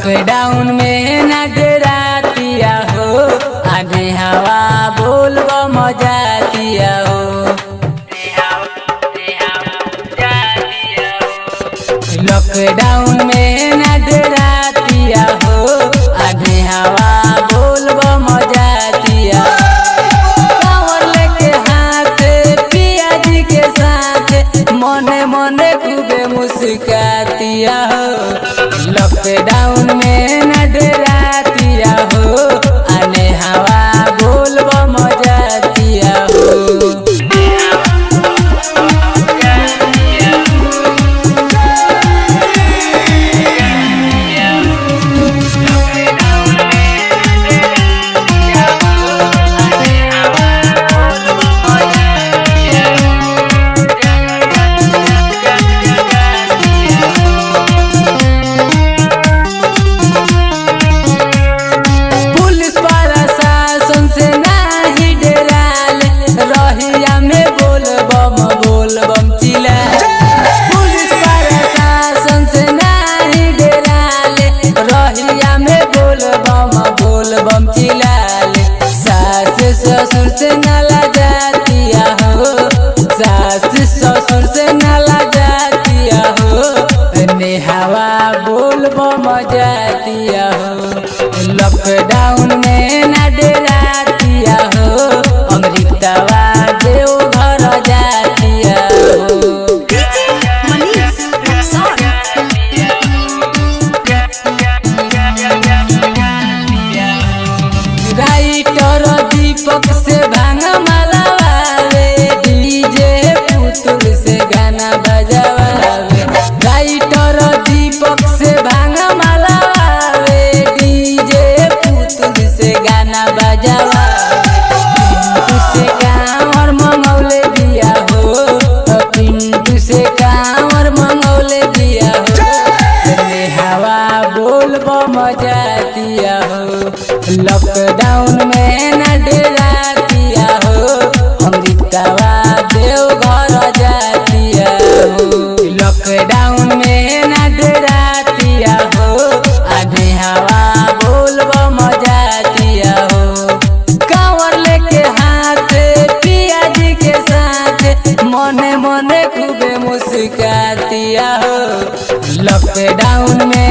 Lockdown में न डरातिया हो, आने हवा बोलब मजातिया हो। लॉकडाउन में न डरातिया हो, आने हवा बोलब मजातिया। कांवर लेके हाथ पिया जी के साथ, मने मने खूबे मुस्कातिया हो। लॉकडाउन में न डरातिया हो, आने हवा बोलब मजातिया हो। ससुर से नाला जातिया हो, सास ससुर से नाला जातिया हो, नेहावा बोलब मजातिया हो। लॉकडाउन में न डरातिया हो, अमृतवा देव घर जातिया हो। राइटर दीपक से भांग मलवावे, डीजे पुतुल से गाना बजावे। राइटर दीपक से भांग मलवावे, डीजे पुतुल से गाना बजावे। पिंटू से कांवर मंगौले दिया हो, पिंटू से कांवर मंगौले दिया हो, हवा बोलब मजातिया हो। लॉकडाउन में न डरातिया हो, अमृतवा देव घर जातिया हो। लॉकडाउन में न डरातिया हो, आने हवा बोलब मजातिया हो। कांवर लेके हाथ पिया जी के साथ, मने मने खूबे मुस्कातिया हो। लॉकडाउन में